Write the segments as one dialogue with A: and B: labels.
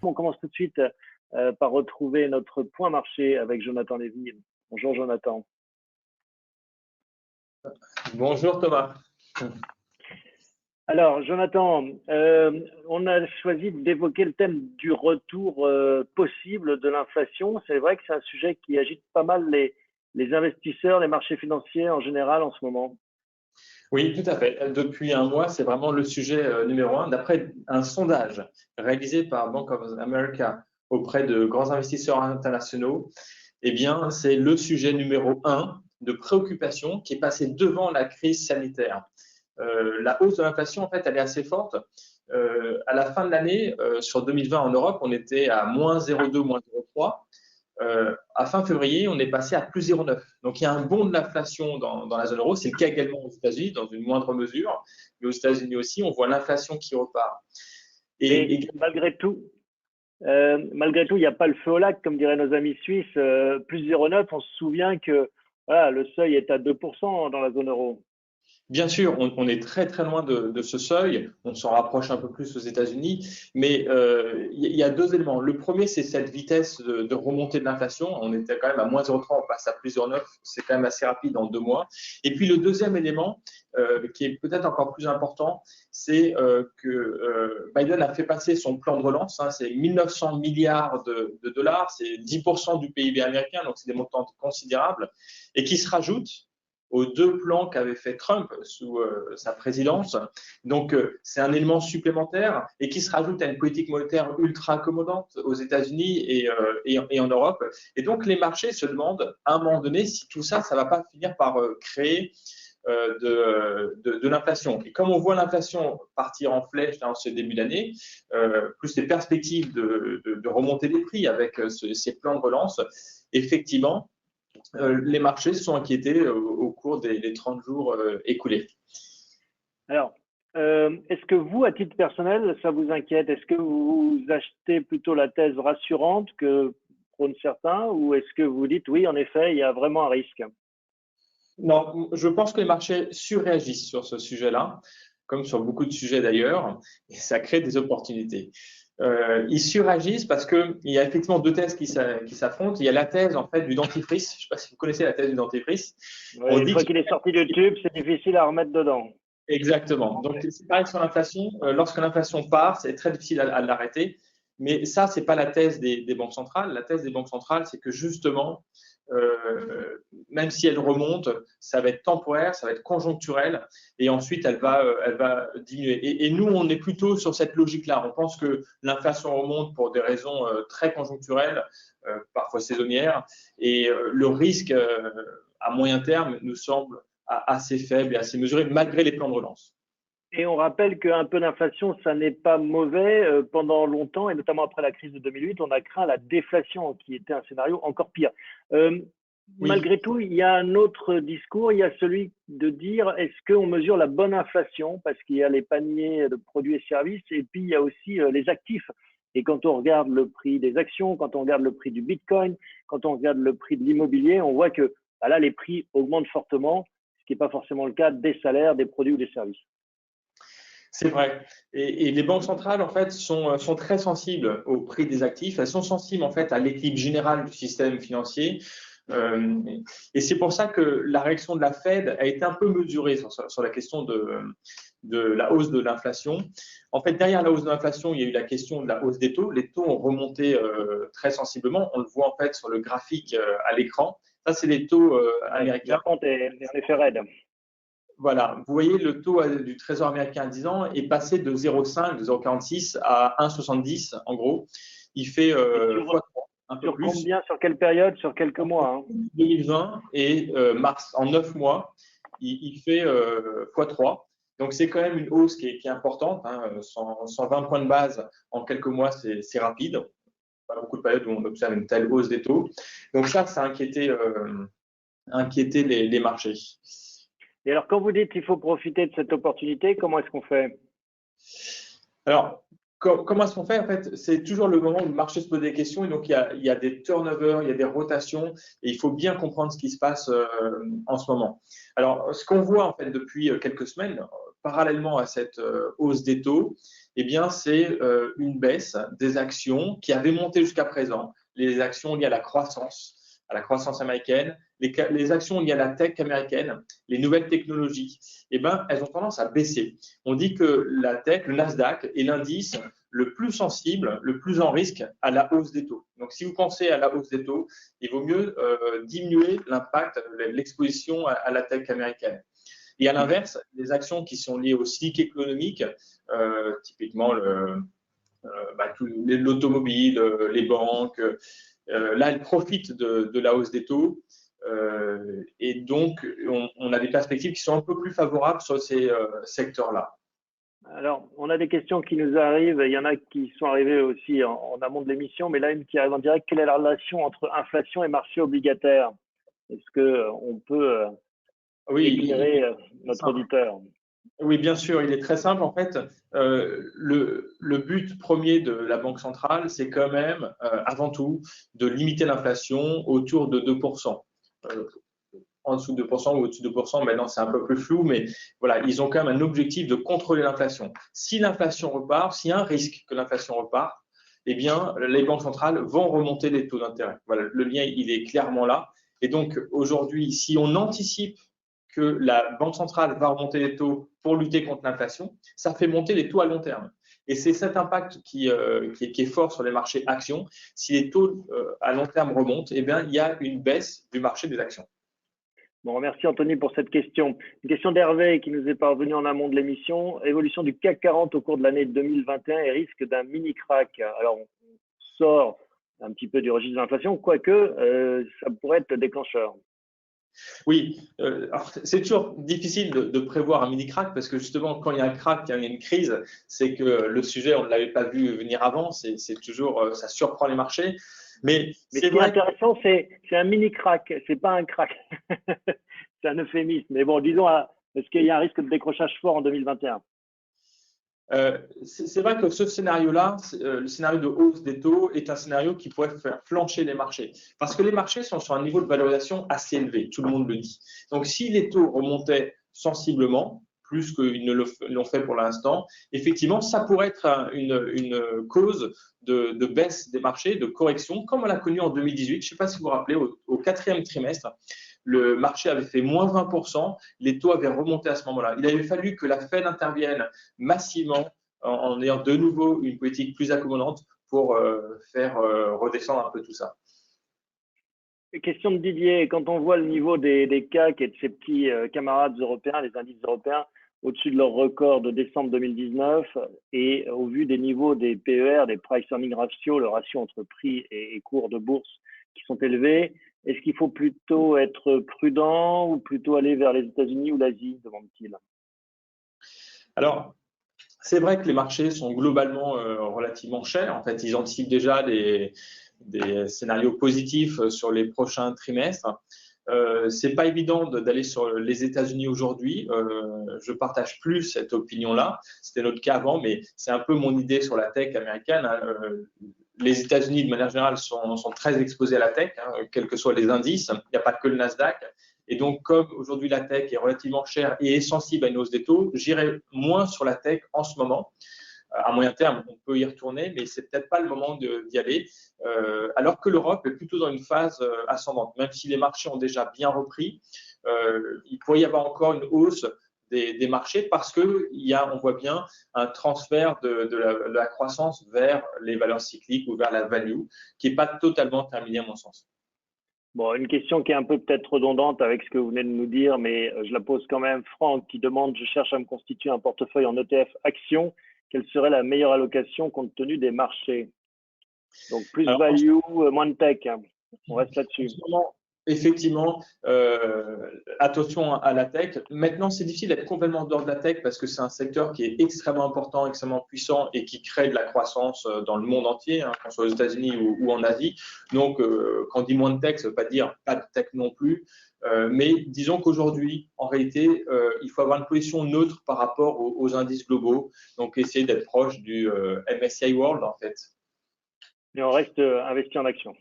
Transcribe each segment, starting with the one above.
A: On commence tout de suite par retrouver notre point marché avec Jonathan Lévy. Bonjour Jonathan.
B: Bonjour Thomas.
A: Alors Jonathan, on a choisi d'évoquer le thème du retour possible de l'inflation. C'est vrai que c'est un sujet qui agite pas mal les investisseurs, les marchés financiers en général en ce moment.
B: Oui, tout à fait. Depuis un mois, c'est vraiment le sujet numéro un. D'après un sondage réalisé par Bank of America auprès de grands investisseurs internationaux, eh bien, c'est le sujet numéro un de préoccupation qui est passé devant la crise sanitaire. La hausse de l'inflation, en fait, elle est assez forte. À la fin de l'année, sur 2020 en Europe, on était à moins 0,2, moins 0,3. À fin février, on est passé à plus 0,9. Donc, il y a un bond de l'inflation dans la zone euro. C'est le cas également aux États-Unis, dans une moindre mesure. Mais aux États-Unis aussi, on voit l'inflation qui repart.
A: Et malgré tout, il n'y a pas le feu au lac, comme diraient nos amis suisses. Plus 0,9, on se souvient que voilà, le seuil est à 2% dans la zone euro.
B: Bien sûr, on est très très loin de ce seuil, on s'en rapproche un peu plus aux États-Unis, mais il y a deux éléments. Le premier, c'est cette vitesse de remontée de l'inflation. On était quand même à moins 0,3, on passe à plus 0,9, c'est quand même assez rapide en 2 mois. Et puis le deuxième élément, qui est peut-être encore plus important, c'est que Biden a fait passer son plan de relance, hein, c'est 1 900 milliards de dollars, c'est 10% du PIB américain, donc c'est des montants considérables, et qui se rajoutent aux 2 plans qu'avait fait Trump sous sa présidence. Donc, c'est un élément supplémentaire et qui se rajoute à une politique monétaire ultra accommodante aux États-Unis et en Europe. Et donc, les marchés se demandent à un moment donné si tout ça, ça ne va pas finir par créer de l'inflation. Et comme on voit l'inflation partir en flèche dans ce début d'année, plus les perspectives de remontée des prix avec ces plans de relance, effectivement, les marchés se sont inquiétés au cours des 30 jours écoulés.
A: Alors, est-ce que vous, à titre personnel, ça vous inquiète? Est-ce que vous achetez plutôt la thèse rassurante que prônent certains, ou est-ce que vous dites oui, en effet, il y a vraiment un risque?
B: Non, je pense que les marchés surréagissent sur ce sujet-là, comme sur beaucoup de sujets d'ailleurs, et ça crée des opportunités. Ils suragissent parce qu'il y a effectivement 2 thèses qui s'affrontent. Il y a la thèse en fait du dentifrice. Je ne sais pas si vous connaissez la thèse du dentifrice.
A: Oui, une fois qu'il est sorti du tube, c'est difficile à remettre dedans.
B: Exactement. Donc c'est pareil sur l'inflation. Lorsque l'inflation part, c'est très difficile à l'arrêter. Mais ça, c'est pas la thèse des banques centrales. La thèse des banques centrales, c'est que justement, même si elle remonte, ça va être temporaire, ça va être conjoncturel, et ensuite elle va diminuer. Et nous, on est plutôt sur cette logique-là. On pense que l'inflation remonte pour des raisons très conjoncturelles, parfois saisonnières, et le risque à moyen terme nous semble assez faible et assez mesuré, malgré les plans de relance.
A: Et on rappelle qu'un peu d'inflation, ça n'est pas mauvais. Pendant longtemps, et notamment après la crise de 2008, on a craint la déflation, qui était un scénario encore pire. Malgré tout, il y a un autre discours, il y a celui de dire est-ce qu'on mesure la bonne inflation, parce qu'il y a les paniers de produits et services, et puis il y a aussi les actifs. Et quand on regarde le prix des actions, quand on regarde le prix du Bitcoin, quand on regarde le prix de l'immobilier, on voit que là, les prix augmentent fortement, ce qui n'est pas forcément le cas des salaires, des produits ou des services.
B: C'est vrai. Et les banques centrales, en fait, sont très sensibles au prix des actifs. Elles sont sensibles, en fait, à l'équilibre général du système financier. Et c'est pour ça que la réaction de la Fed a été un peu mesurée sur la question de la hausse de l'inflation. En fait, derrière la hausse de l'inflation, il y a eu la question de la hausse des taux. Les taux ont remonté très sensiblement. On le voit, en fait, sur le graphique à l'écran. Ça, c'est les taux américains.
A: Le compte est en effet raide.
B: Voilà, vous voyez, le taux du Trésor américain à 10 ans est passé de 0,5, de 0,46 à 1,70 en gros. Il fait
A: sur,
B: un peu
A: sur
B: plus.
A: Combien, sur quelle période, sur quelques mois, hein?
B: 2020 et mars, en 9 mois, il fait x3. Donc c'est quand même une hausse qui est importante, hein, 120 points de base en quelques mois, c'est rapide. Pas beaucoup de périodes où on observe une telle hausse des taux. Donc ça a inquiété les marchés.
A: Et alors, quand vous dites qu'il faut profiter de cette opportunité, comment est-ce qu'on fait?
B: Alors, Comment est-ce qu'on fait? En fait, c'est toujours le moment où le marché se pose des questions et donc il y a des turnovers, il y a des rotations et il faut bien comprendre ce qui se passe en ce moment. Alors, ce qu'on voit en fait depuis quelques semaines, parallèlement à cette hausse des taux, eh bien, c'est une baisse des actions qui avaient monté jusqu'à présent, les actions liées à la croissance américaine, les actions liées à la tech américaine, les nouvelles technologies, eh ben, elles ont tendance à baisser. On dit que la tech, le Nasdaq, est l'indice le plus sensible, le plus en risque à la hausse des taux. Donc, si vous pensez à la hausse des taux, il vaut mieux diminuer l'impact, l'exposition à la tech américaine. Et à l'inverse, les actions qui sont liées au cycle économique, typiquement l'automobile, les banques, là, elles profitent de la hausse des taux. Et donc, on a des perspectives qui sont un peu plus favorables sur ces secteurs-là.
A: Alors, on a des questions qui nous arrivent. Il y en a qui sont arrivées aussi en amont de l'émission, mais là, une qui arrive en direct. Quelle est la relation entre inflation et marché obligataire? Est-ce qu'on peut éclairer notre auditeur?
B: Oui, bien sûr, il est très simple. En fait, le but premier de la Banque centrale, c'est quand même, avant tout, de limiter l'inflation autour de 2%. En dessous de 2% ou au-dessus de 2%, maintenant c'est un peu plus flou, mais voilà, ils ont quand même un objectif de contrôler l'inflation. Si l'inflation repart, s'il y a un risque que l'inflation repart, eh bien, les banques centrales vont remonter les taux d'intérêt. Voilà, le lien, il est clairement là. Et donc, aujourd'hui, si on anticipe que la Banque centrale va remonter les taux pour lutter contre l'inflation, ça fait monter les taux à long terme. Et c'est cet impact qui est fort sur les marchés actions. Si les taux à long terme remontent, eh bien, il y a une baisse du marché des actions.
A: Bon, merci Anthony pour cette question. Une question d'Hervé qui nous est parvenue en amont de l'émission. Évolution du CAC 40 au cours de l'année 2021 et risque d'un mini crack. Alors, on sort un petit peu du registre de l'inflation, quoique ça pourrait être déclencheur.
B: Oui, c'est toujours difficile de prévoir un mini crack parce que justement, quand il y a un crack, il y a une crise, c'est que le sujet, on ne l'avait pas vu venir avant, c'est toujours, ça surprend les marchés. Mais
A: ce qui est intéressant, c'est un mini crack, c'est pas un crack. C'est un euphémisme. Mais bon, disons, est-ce qu'il y a un risque de décrochage fort en 2021?
B: C'est vrai que ce scénario-là, le scénario de hausse des taux, est un scénario qui pourrait faire flancher les marchés. Parce que les marchés sont sur un niveau de valorisation assez élevé, tout le monde le dit. Donc, si les taux remontaient sensiblement, plus qu'ils ne l'ont fait pour l'instant, effectivement, ça pourrait être une cause de baisse des marchés, de correction, comme on l'a connu en 2018. Je ne sais pas si vous vous rappelez, au quatrième trimestre, le marché avait fait moins 20%, les taux avaient remonté à ce moment-là. Il avait fallu que la Fed intervienne massivement en ayant de nouveau une politique plus accommodante pour faire redescendre un peu tout ça.
A: Question de Didier, quand on voit le niveau des CAC et de ses petits camarades européens, les indices européens, au-dessus de leur record de décembre 2019 et au vu des niveaux des PER, des Price Earning Ratio, le ratio entre prix et cours de bourse qui sont élevés, est-ce qu'il faut plutôt être prudent ou plutôt aller vers les États-Unis ou l'Asie, demande-t-il?
B: Alors, c'est vrai que les marchés sont globalement relativement chers. En fait, ils anticipent déjà des scénarios positifs sur les prochains trimestres. C'est pas évident d'aller sur les États-Unis aujourd'hui. Je partage plus cette opinion-là. C'était notre cas avant, mais c'est un peu mon idée sur la tech américaine. Les États-Unis, de manière générale, sont très exposés à la tech, quels que soient les indices. Il n'y a pas que le Nasdaq. Et donc, comme aujourd'hui la tech est relativement chère et est sensible à une hausse des taux, j'irai moins sur la tech en ce moment. À moyen terme, on peut y retourner, mais c'est peut-être pas le moment d'y aller. Alors que l'Europe est plutôt dans une phase ascendante. Même si les marchés ont déjà bien repris, il pourrait y avoir encore une hausse des marchés parce on voit bien un transfert de la croissance vers les valeurs cycliques ou vers la value qui n'est pas totalement terminé à mon sens.
A: Bon, une question qui est un peu peut-être redondante avec ce que vous venez de nous dire, mais je la pose quand même. Franck qui demande, je cherche à me constituer un portefeuille en ETF action. Quelle serait la meilleure allocation compte tenu des marchés? Donc, plus value, moins de tech. On reste là-dessus.
B: effectivement, attention à la tech. Maintenant, c'est difficile d'être complètement dehors de la tech parce que c'est un secteur qui est extrêmement important, extrêmement puissant et qui crée de la croissance dans le monde entier, hein, qu'on soit aux États-Unis ou en Asie. Donc, quand on dit moins de tech, ça ne veut pas dire pas de tech non plus. Mais disons qu'aujourd'hui, en réalité, il faut avoir une position neutre par rapport aux indices globaux. Donc, essayer d'être proche du MSCI World, en fait.
A: Et on reste investi en actions.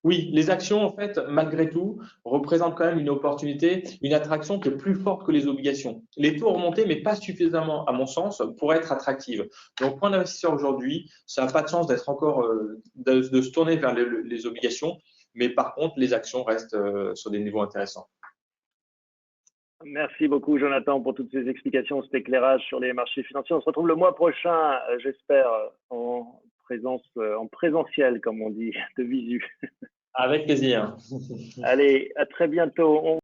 B: Oui, les actions, en fait, malgré tout, représentent quand même une opportunité, une attraction qui est plus forte que les obligations. Les taux ont remonté, mais pas suffisamment, à mon sens, pour être attractives. Donc, pour un investisseur aujourd'hui, ça n'a pas de sens d'être encore, de se tourner vers les obligations, mais par contre, les actions restent sur des niveaux intéressants.
A: Merci beaucoup, Jonathan, pour toutes ces explications, cet éclairage sur les marchés financiers. On se retrouve le mois prochain, j'espère, en présentiel, comme on dit, de visu.
B: Avec plaisir.
A: Allez, à très bientôt.